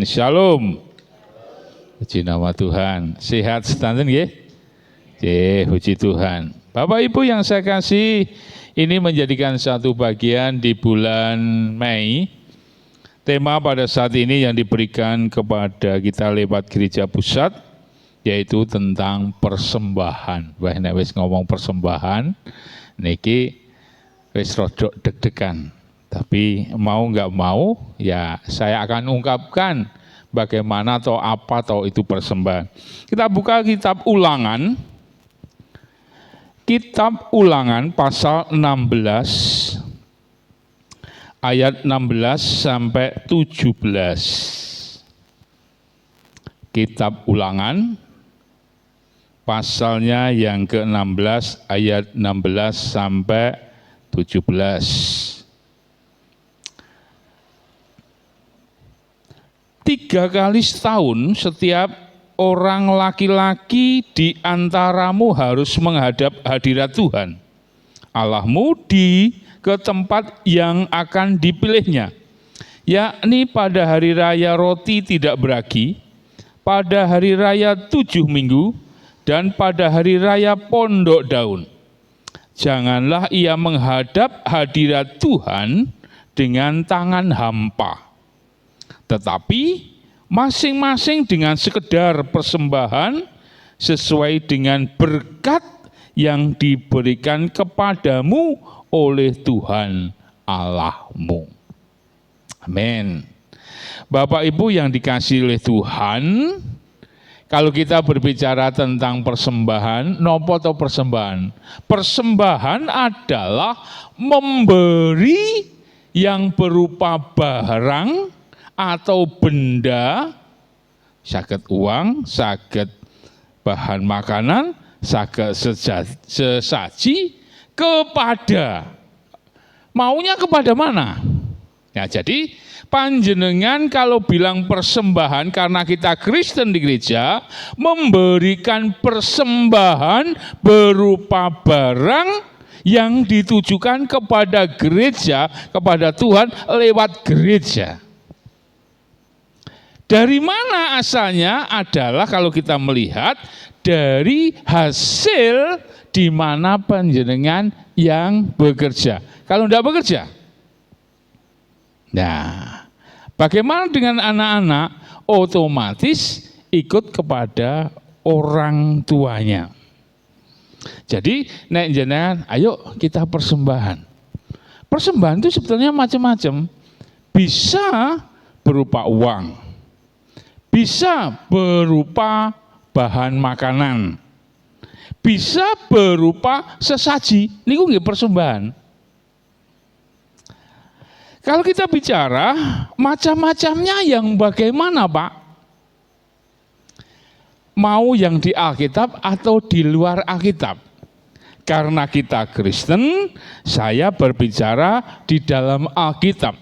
Shalom. Puji nama Tuhan. Sehat sedanten nggih? Nggih, puji Tuhan. Bapak Ibu yang saya kasih, ini menjadikan satu bagian di bulan Mei. Tema pada saat ini yang diberikan kepada kita lewat Gereja Pusat yaitu tentang persembahan. Wah, nek wis ngomong persembahan niki wis rodok deg-degan. Tapi mau nggak mau, ya saya akan ungkapkan bagaimana atau apa atau itu persembahan. Kita buka kitab Ulangan. Kitab Ulangan pasal 16 ayat 16 sampai 17. Kitab Ulangan pasalnya yang ke-16 ayat 16 sampai 17. 3 kali setahun setiap orang laki-laki di antaramu harus menghadap hadirat Tuhan Allahmu ke tempat yang akan dipilihnya, yakni pada hari raya roti tidak beragi, pada hari raya 7 minggu, dan pada hari raya pondok daun. Janganlah ia menghadap hadirat Tuhan dengan tangan hampa, tetapi masing-masing dengan sekedar persembahan sesuai dengan berkat yang diberikan kepadamu oleh Tuhan Allahmu. Amin. Bapak Ibu yang dikasihi oleh Tuhan, kalau kita berbicara tentang persembahan, nopo atau persembahan? Persembahan adalah memberi yang berupa barang atau benda, saged uang, saged bahan makanan, saged sesaji kepada, maunya kepada mana? Ya, jadi panjenengan kalau bilang persembahan, karena kita Kristen di gereja, memberikan persembahan berupa barang yang ditujukan kepada gereja, kepada Tuhan lewat gereja. Dari mana asalnya? Adalah kalau kita melihat dari hasil di mana panjenengan yang bekerja. Kalau tidak bekerja, nah, bagaimana dengan anak-anak? Otomatis ikut kepada orang tuanya. Jadi, nek jenengan, ayo kita persembahan. Persembahan itu sebetulnya macam-macam. Bisa berupa uang, bisa berupa bahan makanan, bisa berupa sesaji. Niku nggih persembahan. Kalau kita bicara macam-macamnya yang bagaimana, Pak? Mau yang di Alkitab atau di luar Alkitab? Karena kita Kristen, saya berbicara di dalam Alkitab.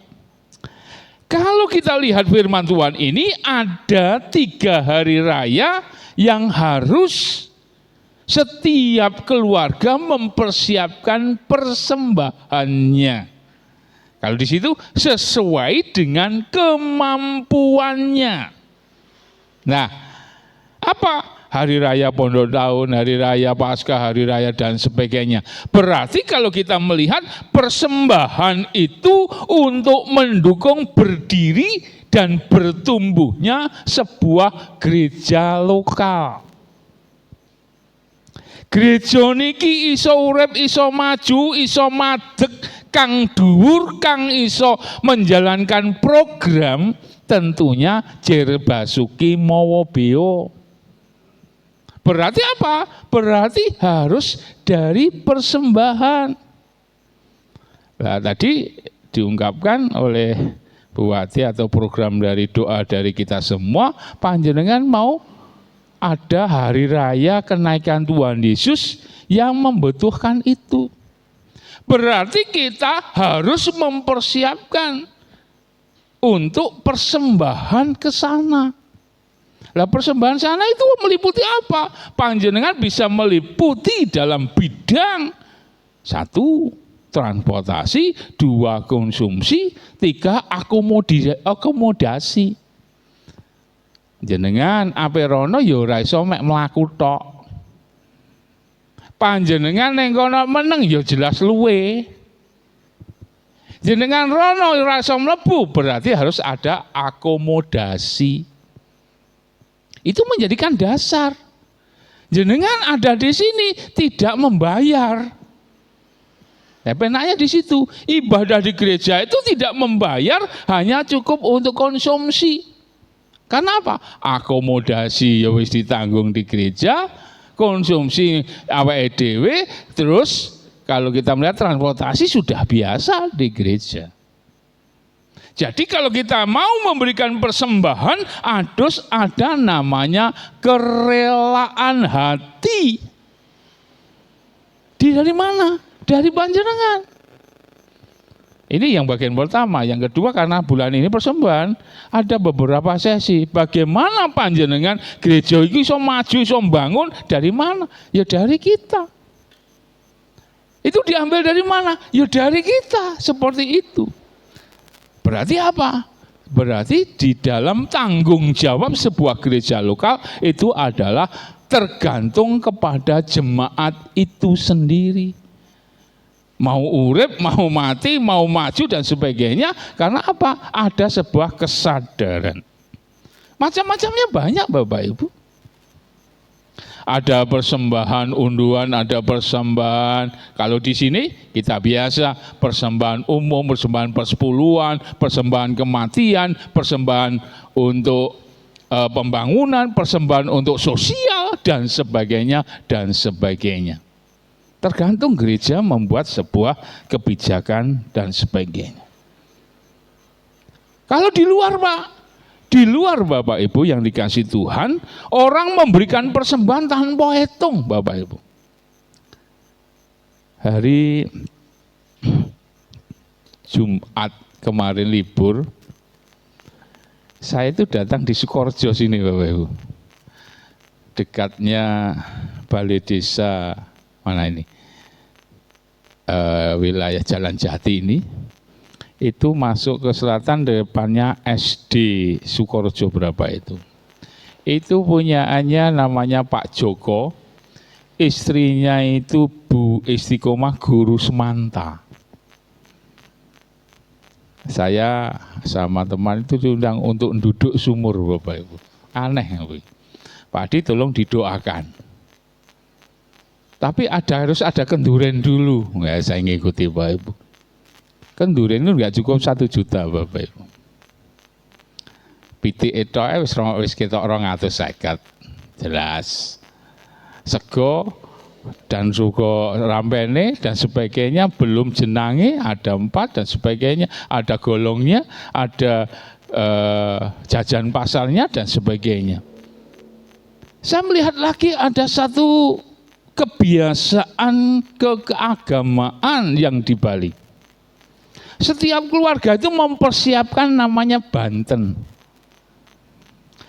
Kalau kita lihat firman Tuhan ini, ada 3 hari raya yang harus setiap keluarga mempersiapkan persembahannya. Kalau di situ sesuai dengan kemampuannya. Nah, apa? Hari raya pondok daun, hari raya Paskah, hari raya dan sebagainya. Berarti kalau kita melihat persembahan itu untuk mendukung berdiri dan bertumbuhnya sebuah gereja lokal. Gereja niki iso urip, iso maju, iso madeg, kang dhuwur, kang iso menjalankan program, tentunya Jer Basuki mawa beo. Berarti apa? Berarti harus dari persembahan. Nah, tadi diungkapkan oleh Bu Wati atau program dari doa dari kita semua, panjenengan mau ada hari raya kenaikan Tuhan Yesus yang membutuhkan itu. Berarti kita harus mempersiapkan untuk persembahan ke sana. Lah persembahan sana itu meliputi apa? Panjenengan bisa meliputi dalam bidang 1, transportasi, 2, konsumsi, 3, akomodasi. Jenengan ape rono ya ora iso mek mlaku tok. Panjenengan ning kono meneng ya jelas luwe. Jenengan rono ora iso mlebu, berarti harus ada akomodasi. Itu menjadikan dasar. Jenengan ada di sini tidak membayar. Ya, penanya di situ. Ibadah di gereja itu tidak membayar, hanya cukup untuk konsumsi. Karena apa? Akomodasi ya wis ditanggung di gereja, konsumsi awake dhewe, terus kalau kita melihat transportasi sudah biasa di gereja. Jadi kalau kita mau memberikan persembahan, harus ada namanya kerelaan hati. Dari mana? Dari panjenengan. Ini yang bagian pertama. Yang kedua, karena bulan ini persembahan, ada beberapa sesi. Bagaimana panjenengan gereja ini bisa maju, bisa bangun, dari mana? Ya dari kita. Itu diambil dari mana? Ya dari kita, seperti itu. Berarti apa? Berarti di dalam tanggung jawab sebuah gereja lokal itu adalah tergantung kepada jemaat itu sendiri. Mau urip, mau mati, mau maju dan sebagainya. Karena apa? Ada sebuah kesadaran. Macam-macamnya banyak Bapak Ibu. Ada persembahan unduan, ada persembahan. Kalau di sini kita biasa persembahan umum, persembahan persepuluhan, persembahan kematian, persembahan untuk pembangunan, persembahan untuk sosial dan sebagainya dan sebagainya. Tergantung gereja membuat sebuah kebijakan dan sebagainya. Kalau di luar Pak, di luar Bapak Ibu yang dikasih Tuhan, orang memberikan persembahan tanpa hitung Bapak Ibu. Hari Jumat kemarin libur, saya itu datang di Sukorejo sini Bapak Ibu. Dekatnya Balai Desa mana ini? Wilayah Jalan Jati ini. Itu masuk ke selatan, depannya SD Sukorejo berapa itu. Itu punyaannya namanya Pak Joko, istrinya itu Bu Istiqomah Guru Semanta. Saya sama teman itu diundang untuk duduk sumur Bapak Ibu. Aneh. Pak Adi tolong didoakan. Tapi harus ada kenduren dulu. Nggak, saya ngikuti Bapak Ibu. Kenduren itu nggak cukup 1 juta Bapak Ibu. Pitik itu wis ketok 250. Jelas. Sego dan sugo rampene dan sebagainya, belum jenange ada 4 dan sebagainya, ada golongnya, ada jajan pasarnya dan sebagainya. Saya melihat lagi ada satu kebiasaan keagamaan yang di Bali. Setiap keluarga itu mempersiapkan namanya banten.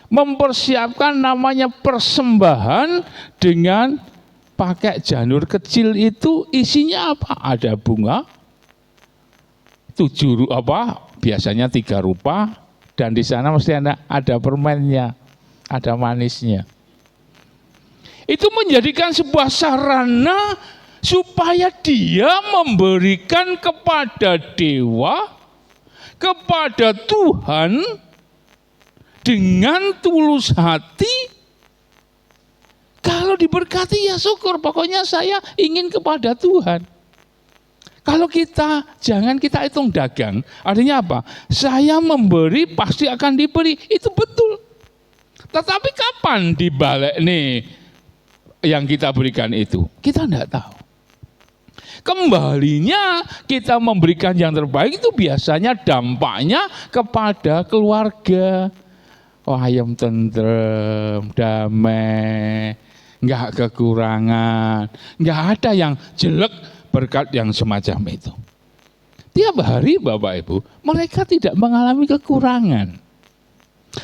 Mempersiapkan namanya persembahan dengan pakai janur kecil itu isinya apa? Ada bunga, 7 biasanya 3 rupa, dan di sana mesti ada permennya, ada manisnya. Itu menjadikan sebuah sarana supaya dia memberikan kepada dewa, kepada Tuhan dengan tulus hati. Kalau diberkati ya syukur, pokoknya saya ingin kepada Tuhan. Kalau kita, jangan kita hitung dagang. Artinya apa? Saya memberi pasti akan diberi, itu betul. Tetapi kapan dibalik nih yang kita berikan itu? Kita tidak tahu. Kembalinya kita memberikan yang terbaik itu biasanya dampaknya kepada keluarga. Ayam tentrem, damai, nggak kekurangan, nggak ada yang jelek berkat yang semacam itu. Tiap hari Bapak Ibu, mereka tidak mengalami kekurangan.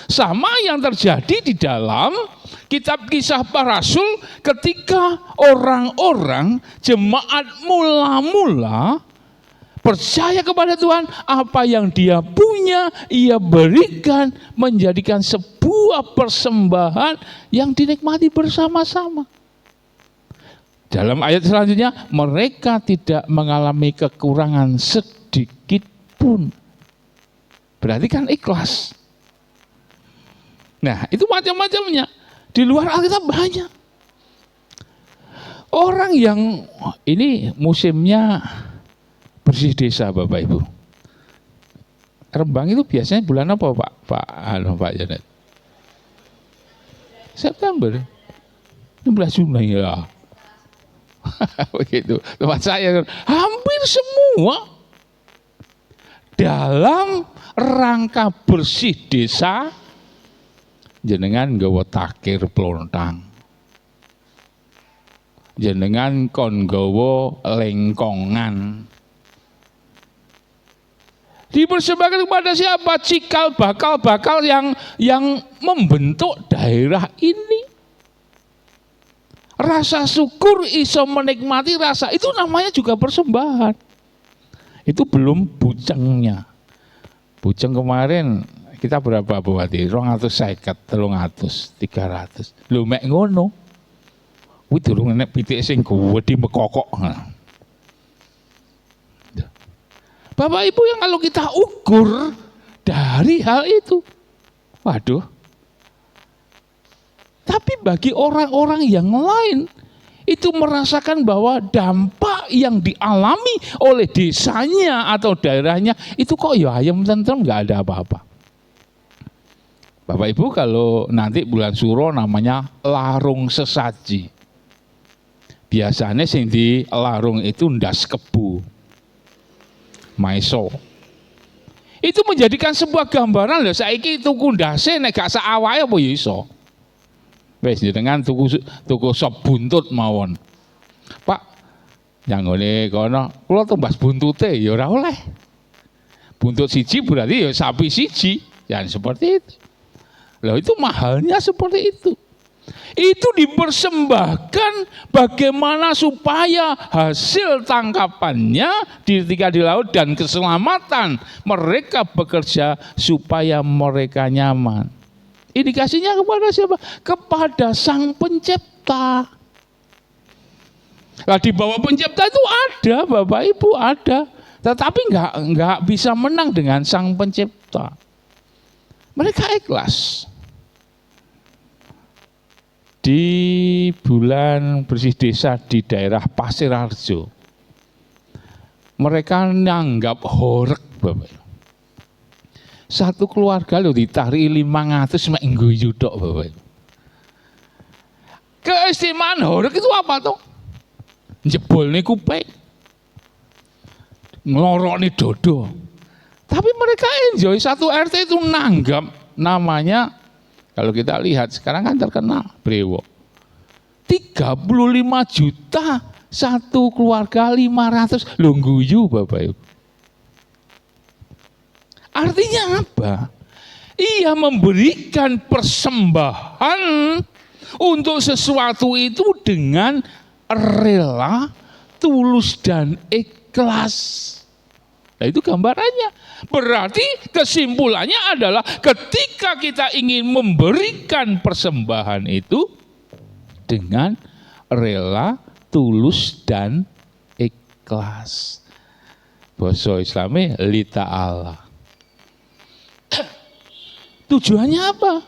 Sama yang terjadi di dalam kitab Kisah Para Rasul ketika orang-orang jemaat mula-mula percaya kepada Tuhan, apa yang dia punya seluruhnya ia berikan menjadikan sebuah persembahan yang dinikmati bersama-sama. Dalam ayat selanjutnya, mereka tidak mengalami kekurangan sedikit pun. Berarti kan ikhlas. Nah, itu macam-macamnya. Di luar Alkitab banyak. Orang yang ini musimnya bersih desa, Bapak Ibu. Rembang itu biasanya bulan apa, Pak Janet? September. 16 Juni ya. Begitu. Tempat saya hampir semua dalam rangka bersih desa jenengan nggawa takir plontang. Jenengan kon nggawa lengkongan. Dipersembahkan kepada siapa? Cikal bakal yang membentuk daerah ini. Rasa syukur iso menikmati rasa itu namanya juga persembahan. Itu belum bujengnya. Bujeng kemarin kita berapa buati? 250, 300, 300. Lho mek ngono. Kuwi durung enek pitik sing gedhe mekokok. Bapak Ibu yang kalau kita ukur dari hal itu, waduh. Tapi bagi orang-orang yang lain itu merasakan bahwa dampak yang dialami oleh desanya atau daerahnya itu kok ya ayam tentrem, nggak ada apa-apa. Bapak Ibu kalau nanti bulan Suro namanya larung sesaji. Biasanya sing di larung itu ndas kebu. Maiso. Itu menjadikan sebuah gambaran lho saiki tuku ndase nek gak sak awake apa ya iso. Wis jenengan tuku sop buntut mawon. Pak, yang ngene kono kula tembas buntute ya ora oleh. Buntut siji berarti ya sapi siji, ya seperti itu. Loh itu mahalnya seperti itu. Itu dipersembahkan bagaimana supaya hasil tangkapannya ketika di laut dan keselamatan mereka bekerja supaya mereka nyaman. Indikasinya kepada siapa? Kepada Sang Pencipta. Nah, di bawah Pencipta itu ada, Bapak Ibu ada, tetapi nggak bisa menang dengan Sang Pencipta. Mereka ikhlas. Di bulan bersih desa di daerah Pasir Harjo, mereka nanggap horeg, Bapak Ibu. Satu keluarga lo ditarik 500 mek ngguyu tok, Bapak. Keistimewaan horeg itu apa toh? Jebolne kuping. Nglorokne dodo. Tapi mereka enjoy, satu RT itu nanggap namanya, kalau kita lihat sekarang kan terkenal Brewo. 35 juta satu keluarga 500 lo ngguyu, Bapak Ibu. Artinya apa? Ia memberikan persembahan untuk sesuatu itu dengan rela, tulus dan ikhlas. Nah, itu gambarannya. Berarti kesimpulannya adalah ketika kita ingin memberikan persembahan itu dengan rela, tulus dan ikhlas. Basa Islami li ta'ala. Tujuannya apa?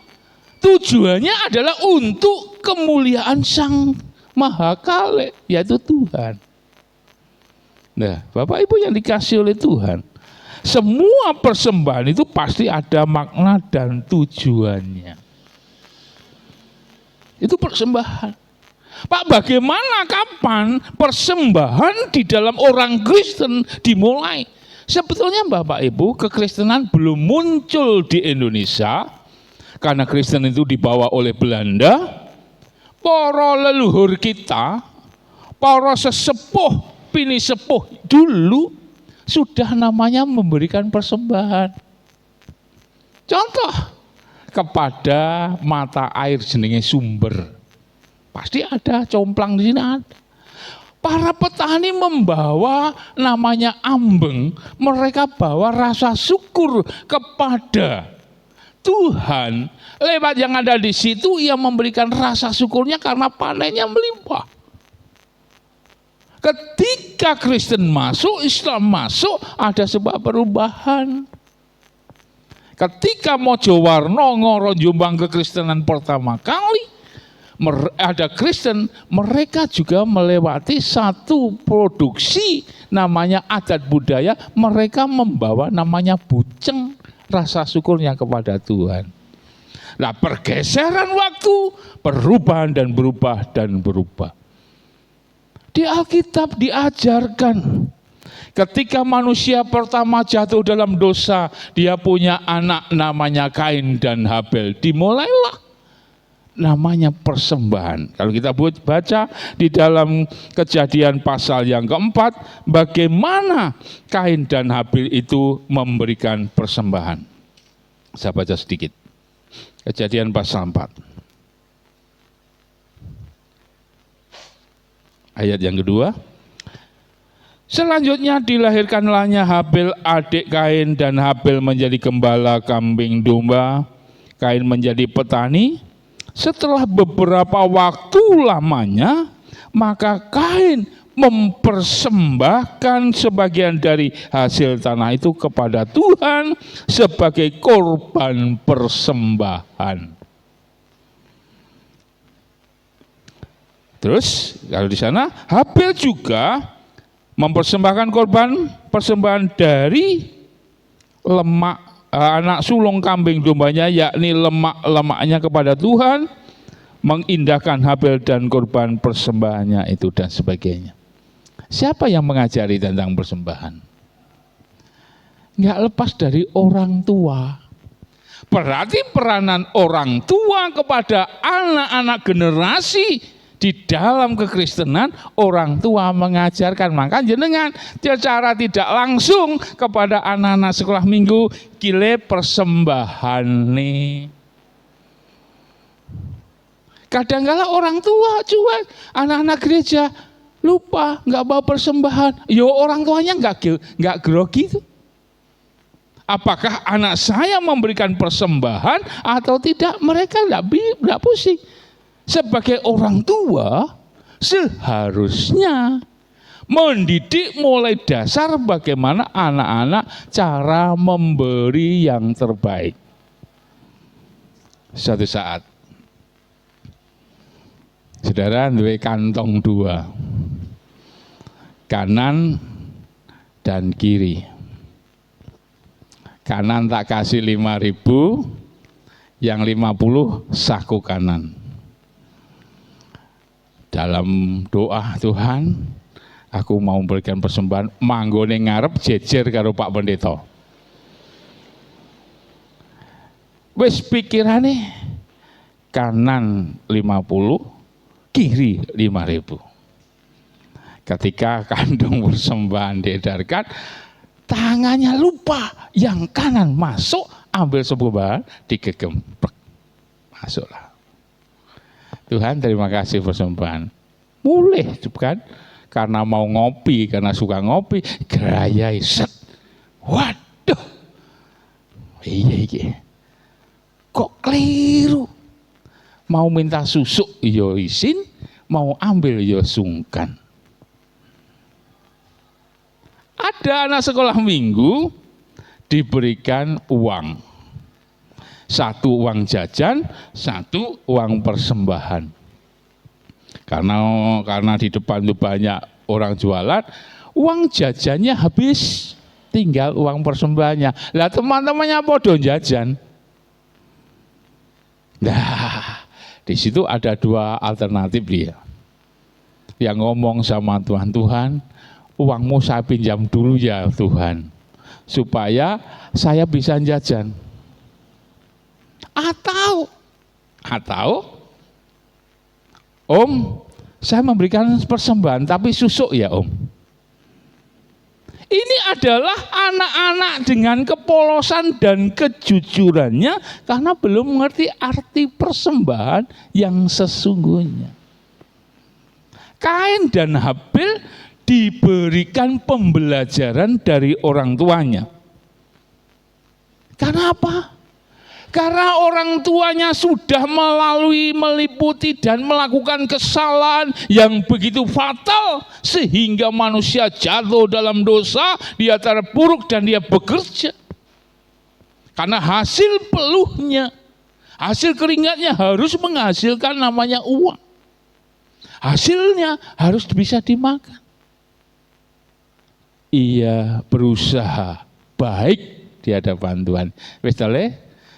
Tujuannya adalah untuk kemuliaan Sang Maha Kale, yaitu Tuhan. Nah, Bapak Ibu yang dikasih oleh Tuhan, semua persembahan itu pasti ada makna dan tujuannya. Itu persembahan. Pak, bagaimana kapan persembahan di dalam orang Kristen dimulai? Sebetulnya Bapak Ibu, kekristenan belum muncul di Indonesia karena Kristen itu dibawa oleh Belanda. Para leluhur kita, para sesepuh, pini sepuh dulu sudah namanya memberikan persembahan. Contoh, kepada mata air jenenge sumber. Pasti ada, complang di sini ada. Para petani membawa namanya ambeng, mereka bawa rasa syukur kepada Tuhan. Lewat yang ada di situ, ia memberikan rasa syukurnya karena panennya melimpah. Ketika Kristen masuk, Islam masuk, ada sebuah perubahan. Ketika Mojowarno Ngoro Jombang kekristenan pertama kali, ada Kristen, mereka juga melewati satu produksi namanya adat budaya, mereka membawa namanya buceng, rasa syukurnya kepada Tuhan. Nah, pergeseran waktu, perubahan dan berubah dan berubah. Di Alkitab diajarkan, ketika manusia pertama jatuh dalam dosa, dia punya anak namanya Kain dan Habel. Dimulailah namanya persembahan. Kalau kita baca di dalam Kejadian pasal yang keempat, bagaimana Kain dan Habil itu memberikan persembahan. Saya baca sedikit. Kejadian pasal 4. Ayat yang kedua. Selanjutnya dilahirkanlahnya Habil adik Kain, dan Habil menjadi gembala kambing domba. Kain menjadi petani. Setelah beberapa waktu lamanya, maka Kain mempersembahkan sebagian dari hasil tanah itu kepada Tuhan sebagai korban persembahan. Terus kalau di sana Habil juga mempersembahkan korban persembahan dari lemak anak sulung kambing dombanya, yakni lemak-lemaknya kepada Tuhan, mengindahkan Habil dan korban persembahannya itu dan sebagainya. Siapa yang mengajari tentang persembahan? Nggak lepas dari orang tua. Berarti peranan orang tua kepada anak-anak generasi di dalam kekristenan, orang tua mengajarkan. Maka jenengan secara tidak langsung kepada anak-anak sekolah minggu, kile persembahan nih. Kadang-kala orang tua cuek, anak-anak gereja lupa nggak bawa persembahan. Yo orang tuanya nggak grogi tuh. Apakah anak saya memberikan persembahan atau tidak? Mereka nggak pusing. Sebagai orang tua seharusnya mendidik mulai dasar bagaimana anak-anak cara memberi yang terbaik. Suatu saat saudara duwe kantong dua, kanan dan kiri. Kanan tak kasih 5.000, yang 50 saku kanan. Dalam doa, Tuhan, aku mau memberikan persembahan, manggone ngarep jejer karo Pak Pendeta. Wis pikirane kanan 50, kiri 5.000. Ketika kandung persembahan diedarkan, tangannya lupa, yang kanan masuk, ambil persembahan, digegem, masuklah. Tuhan terima kasih persembahan. Mulai kan, karena mau ngopi, karena suka ngopi, gerayai set. Waduh, iya. Kok keliru? Mau minta susu, yo izin, mau ambil yo sungkan. Ada anak sekolah minggu diberikan uang. Satu uang jajan, satu uang persembahan. Karena di depan itu banyak orang jualan, uang jajannya habis, tinggal uang persembahannya. Lah teman-temannya podo jajan. Nah, di situ ada dua alternatif dia. Yang ngomong sama Tuhan, Tuhan, uangmu saya pinjam dulu ya Tuhan, supaya saya bisa jajan. Atau Om, saya memberikan persembahan tapi susuk ya Om. Ini adalah anak-anak dengan kepolosan dan kejujurannya karena belum mengerti arti persembahan yang sesungguhnya. Kain dan Habil diberikan pembelajaran dari orang tuanya. Karena apa? Karena orang tuanya sudah meliputi dan melakukan kesalahan yang begitu fatal sehingga manusia jatuh dalam dosa, dia terpuruk dan dia bekerja. Karena hasil peluhnya, hasil keringatnya harus menghasilkan namanya uang. Hasilnya harus bisa dimakan. Ia berusaha baik di hadapan Tuhan. Wis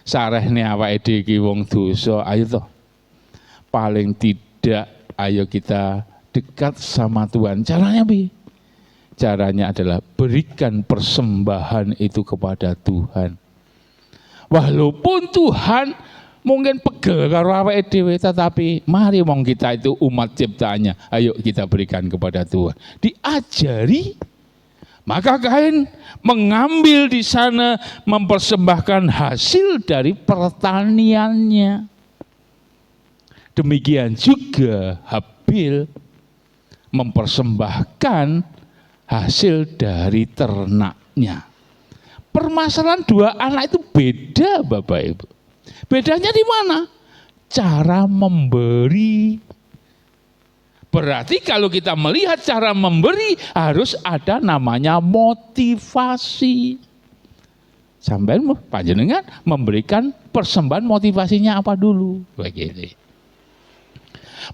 sarehne awake dhewe iki wong dosa, ayo toh. Paling tidak ayo kita dekat sama Tuhan. Caranya piye? Caranya adalah berikan persembahan itu kepada Tuhan. Walaupun Tuhan mungkin pegel karo awake dhewe, tetapi mari wong kita itu umat ciptaannya, ayo kita berikan kepada Tuhan. Diajari. Maka Kain mengambil di sana, mempersembahkan hasil dari pertaniannya. Demikian juga Habil mempersembahkan hasil dari ternaknya. Permasalahan dua anak itu beda, Bapak Ibu. Bedanya di mana? Cara memberi. Berarti kalau kita melihat cara memberi harus ada namanya motivasi. Sampai panjenengan memberikan persembahan, motivasinya apa dulu? Begitu.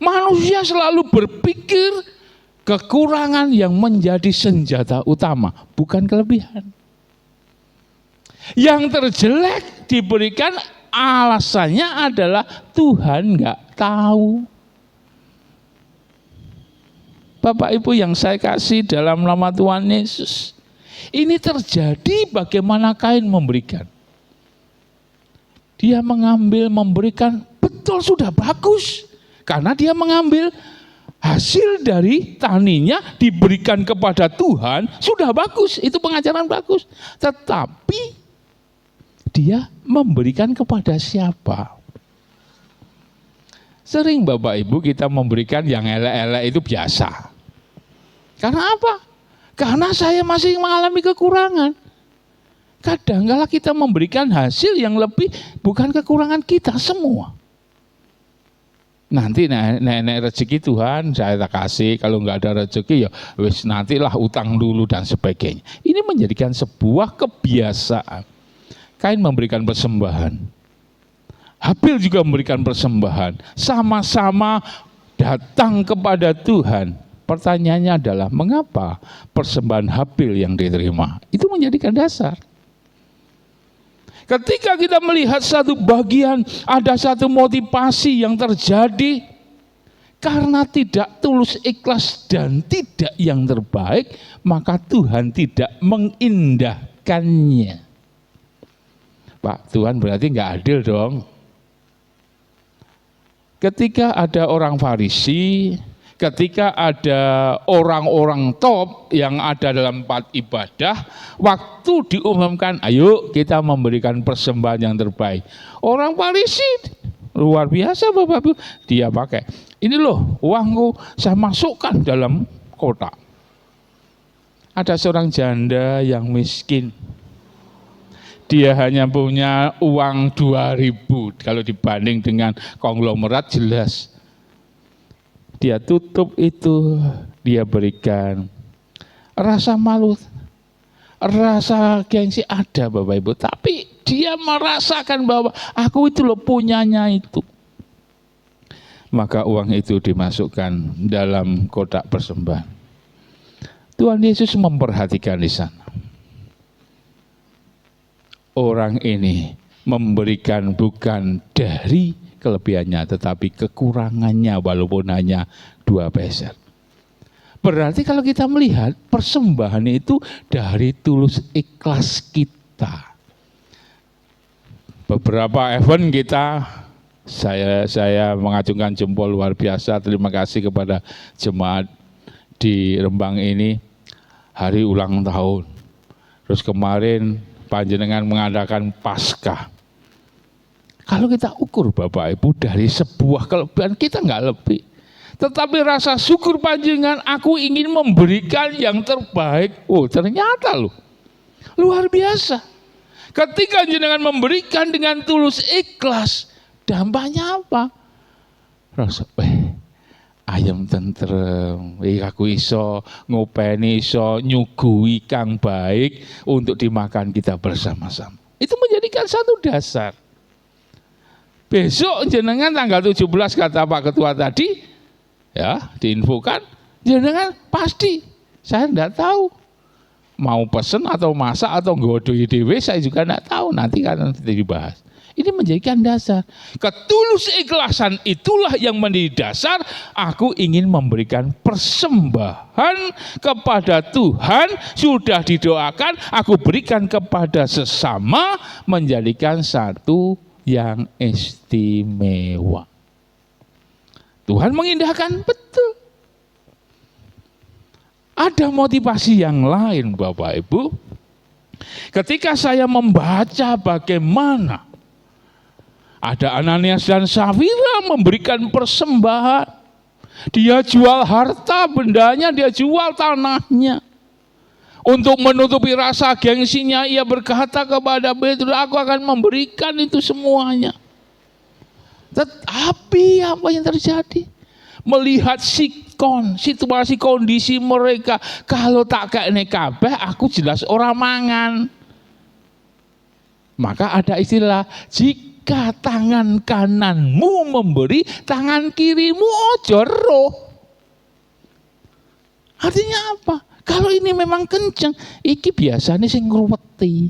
Manusia selalu berpikir kekurangan yang menjadi senjata utama, bukan kelebihan. Yang terjelek diberikan alasannya adalah Tuhan nggak tahu. Bapak Ibu yang saya kasih dalam nama Tuhan Yesus, ini terjadi bagaimana Kain memberikan. Dia mengambil, memberikan, betul sudah bagus. Karena dia mengambil hasil dari taninya diberikan kepada Tuhan, sudah bagus, itu pengajaran bagus. Tetapi dia memberikan kepada siapa? Sering Bapak Ibu kita memberikan yang elek-elek itu biasa. Karena apa? Karena saya masih mengalami kekurangan. Kadang-kala kita memberikan hasil yang lebih, bukan kekurangan kita semua. Nanti nek rezeki Tuhan saya tak kasih, kalau nggak ada rezeki ya wis nantilah utang dulu dan sebagainya. Ini menjadikan sebuah kebiasaan. Kain memberikan persembahan. Habil juga memberikan persembahan. Sama-sama datang kepada Tuhan. Pertanyaannya adalah mengapa persembahan Habil yang diterima? Itu menjadikan dasar. Ketika kita melihat satu bagian, ada satu motivasi yang terjadi karena tidak tulus ikhlas dan tidak yang terbaik, maka Tuhan tidak mengindahkannya. Pak, Tuhan berarti nggak adil dong. Ketika ada orang Farisi, ketika ada orang-orang top yang ada dalam tempat ibadah, waktu diumumkan, ayo kita memberikan persembahan yang terbaik. Orang Farisi luar biasa Bapak Ibu, dia pakai, ini loh uangku saya masukkan dalam kotak. Ada seorang janda yang miskin, dia hanya punya uang 2.000, kalau dibanding dengan konglomerat jelas. Dia tutup itu, dia berikan. Rasa malu, rasa gengsi ada Bapak Ibu. Tapi dia merasakan bahwa aku itu loh punyanya itu. Maka uang itu dimasukkan dalam kotak persembahan. Tuhan Yesus memperhatikan di sana. Orang ini memberikan bukan dari kelebihannya, tetapi kekurangannya walaupun hanya 2 peser. Berarti kalau kita melihat persembahan itu dari tulus ikhlas kita. Beberapa event kita, saya mengacungkan jempol luar biasa, terima kasih kepada jemaat di Rembang ini, hari ulang tahun. Terus kemarin panjenengan mengadakan Paskah. Kalau kita ukur Bapak Ibu dari sebuah kelebihan kita nggak lebih. Tetapi rasa syukur panjenengan, aku ingin memberikan yang terbaik. Oh, ternyata loh, luar biasa. Ketika jenengan memberikan dengan tulus ikhlas, dampaknya apa? Rasa, ayam tentrem, aku iso ngopeni, iso nyugui kang baik untuk dimakan kita bersama-sama. Itu menjadikan satu dasar. Besok jenengan tanggal 17 kata Pak Ketua tadi, ya diinfokan, jenengan pasti, saya enggak tahu mau pesen atau masak atau nggodoi dewe, saya juga enggak tahu, nanti kan dibahas. Ini menjadikan dasar. Ketulus ikhlasan itulah yang menjadi dasar aku ingin memberikan persembahan kepada Tuhan, sudah didoakan, aku berikan kepada sesama, menjadikan satu yang istimewa. Tuhan mengindahkan, betul. Ada motivasi yang lain Bapak Ibu. Ketika saya membaca bagaimana ada Ananias dan Safira memberikan persembahan. Dia jual harta bendanya, dia jual tanahnya. Untuk menutupi rasa gengsinya, ia berkata kepada Petrus, aku akan memberikan itu semuanya. Tetapi apa yang terjadi? Melihat sikon, situasi kondisi mereka, kalau tak kene kabeh, aku jelas orang mangan. Maka ada istilah, jika tangan kananmu memberi, tangan kirimu ojo roh. Artinya apa? Kalau ini memang kenceng, iki biasanya sing ngruweti.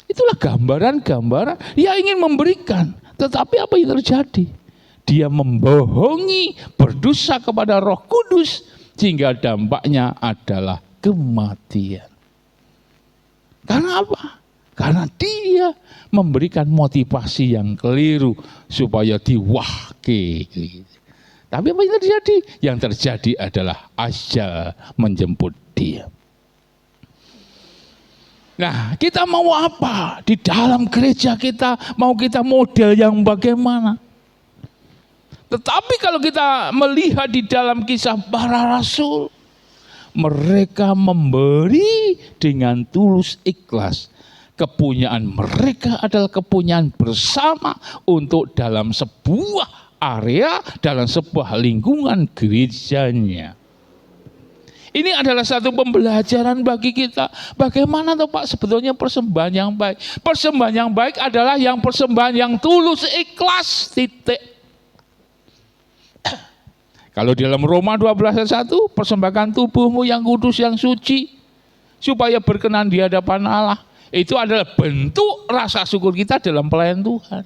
Itulah gambaran-gambaran dia ingin memberikan, tetapi apa yang terjadi? Dia membohongi, berdosa kepada Roh Kudus, sehingga dampaknya adalah kematian. Karena apa? Karena dia memberikan motivasi yang keliru supaya diwahke. Tapi apa yang terjadi? Yang terjadi adalah ajal menjemput dia. Nah, kita mau apa? Di dalam gereja kita, mau kita model yang bagaimana? Tetapi kalau kita melihat di dalam kisah para rasul, mereka memberi dengan tulus ikhlas. Kepunyaan mereka adalah kepunyaan bersama untuk dalam sebuah area, dalam sebuah lingkungan gerejanya. Ini adalah satu pembelajaran bagi kita. Bagaimana toh Pak sebetulnya persembahan yang baik? Persembahan yang baik adalah yang persembahan yang tulus ikhlas, titik. Kalau di dalam Roma 12:1, persembahkan tubuhmu yang kudus, yang suci, supaya berkenan di hadapan Allah. Itu adalah bentuk rasa syukur kita dalam pelayanan Tuhan.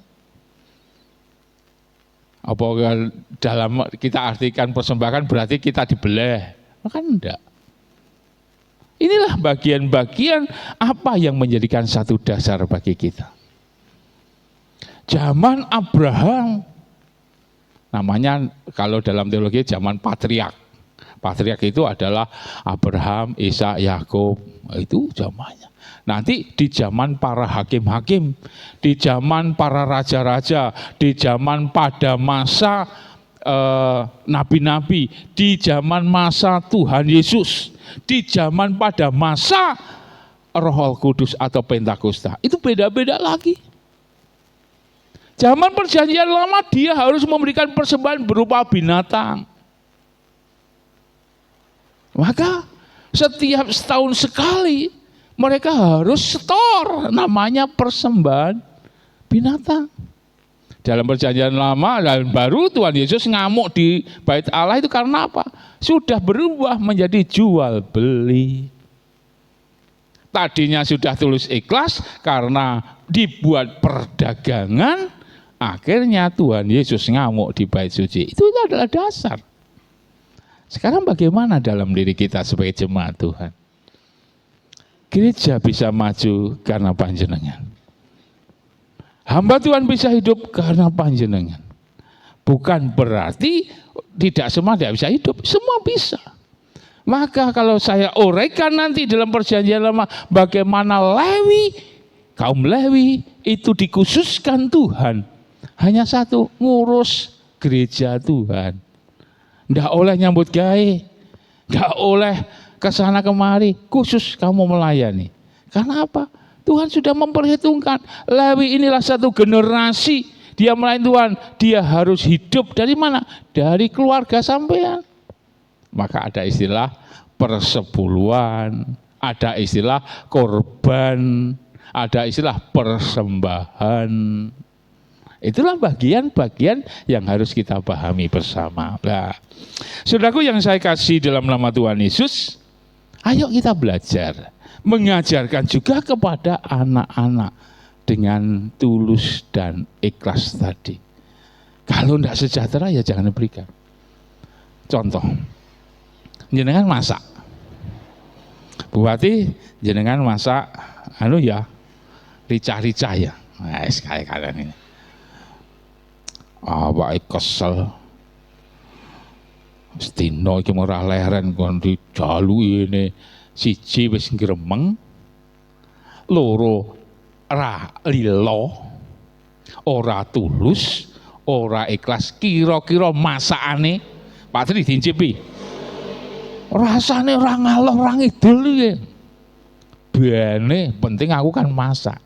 Apakah dalam kita artikan persembahan berarti kita dibelah? Kan enggak. Inilah bagian-bagian apa yang menjadikan satu dasar bagi kita. Zaman Abraham, namanya kalau dalam teologi zaman patriark. Patriark itu adalah Abraham, Ishak, Yakub, itu zamannya. Nanti di zaman para hakim-hakim, di zaman para raja-raja, di zaman pada masa nabi-nabi, di zaman masa Tuhan Yesus, di zaman pada masa Roh Kudus atau Pentakosta, itu beda-beda lagi. Zaman perjanjian lama dia harus memberikan persembahan berupa binatang. Maka setiap setahun sekali mereka harus setor namanya persembahan binatang. Dalam perjanjian lama dan baru Tuhan Yesus ngamuk di bait Allah itu karena apa? Sudah berubah menjadi jual beli. Tadinya sudah tulus ikhlas karena dibuat perdagangan, akhirnya Tuhan Yesus ngamuk di bait suci. Itu adalah dasar. Sekarang bagaimana dalam diri kita sebagai jemaat Tuhan? Gereja bisa maju karena panjenengan. Hamba Tuhan bisa hidup karena panjenengan. Bukan berarti tidak semua tidak bisa hidup, semua bisa. Maka kalau saya uraikan nanti dalam perjanjian lama bagaimana Lewi, kaum Lewi itu dikhususkan Tuhan. Hanya satu, ngurus gereja Tuhan. Nggak oleh nyambut gawe, nggak oleh kesana kemari, khusus kamu melayani. Karena apa? Tuhan sudah memperhitungkan, Lewi inilah satu generasi, dia melayani Tuhan, dia harus hidup dari mana? Dari keluarga sampean. Maka ada istilah persepuluhan, ada istilah korban, ada istilah persembahan. Itulah bagian-bagian yang harus kita pahami bersama. Nah, saudaraku yang saya kasih dalam nama Tuhan Yesus, ayo kita belajar, mengajarkan juga kepada anak-anak dengan tulus dan ikhlas tadi. Kalau tidak sejahtera ya jangan diberikan. Contoh, jenengan masak, Bupati jenengan masak, rica-rica ya, kayak kalian ini. Awake kesel. Stino iki ora leren kon dijaluki ini. Siji wis gremeng. Loro ra lilo. Ora tulus, ora ikhlas. Kira-kira masakane Pak Tri diincipi. Rasane ora ngalor ora ngidul iki. Bene penting aku kan masak.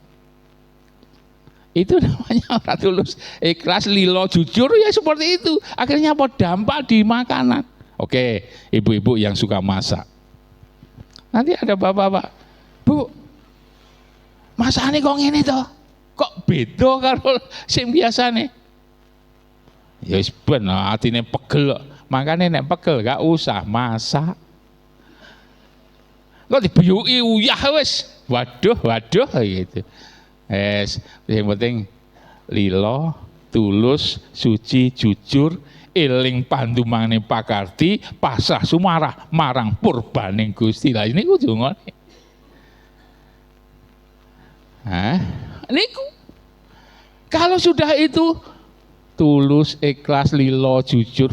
Itu namanya orang tulus, ikhlas, lilo, jujur ya seperti itu. Akhirnya apa? Dampak di makanan. Oke, ibu-ibu yang suka masak. Nanti ada bapak-bapak, Bu, masakannya kok ngene toh? Kok beda karo sing biasane? Ya wis ben atine pegel. Makane nek pegel gak usah masak. Kok dibuyuki uyah wis. Waduh gitu. Yang penting lilo, tulus, suci, jujur, eling pandumane pakarti, pasrah sumarah marang purbaning Gusti. Lah niku jungone. Niku. Kalau sudah itu tulus, ikhlas, lilo, jujur,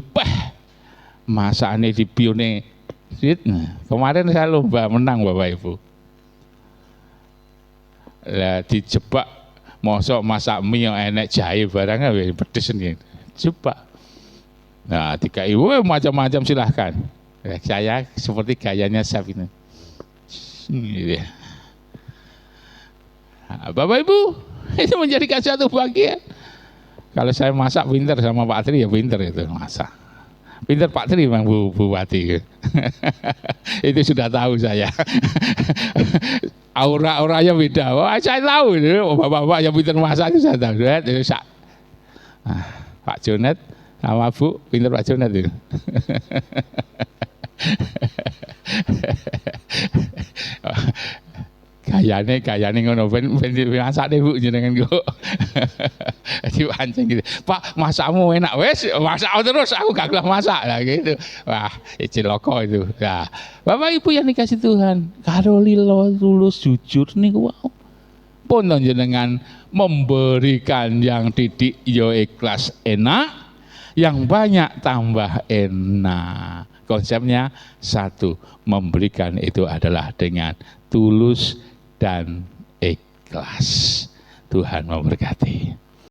masakane dibione. Kemarin saya lomba menang Bapak Ibu. Lah dijebak mosok masak mie enek jahe barangnya pedes nih. Jebak. Nah, tiga ibu macam-macam silahkan. Saya seperti gayanya chef ini. Nah, Bapak Ibu, itu menjadikan satu bagian. Kalau saya masak pinter sama Pak Tri ya pinter itu masak. Pinter Pak Tri memang Bupati. Itu sudah tahu saya. Aura-auranya beda. Wah, saya tahu itu bapak-bapak yang pinter masak itu saya tahu. Pak Jonet sama Bu pinter Pak Jonet itu. Gayane ngono ben masake Bu jenengan kok. Dipancing gitu. Pak, masakmu enak wes, masak terus aku gak gelem masak lah gitu. Wah, ciloko itu. Nah, Bapak Ibu yang dikasih Tuhan, karo lilo tulus jujur niku wow. Pun jenengan memberikan yang titik yo ikhlas enak, yang banyak tambah enak. Konsepnya satu, memberikan itu adalah dengan tulus dan ikhlas. Tuhan memberkati.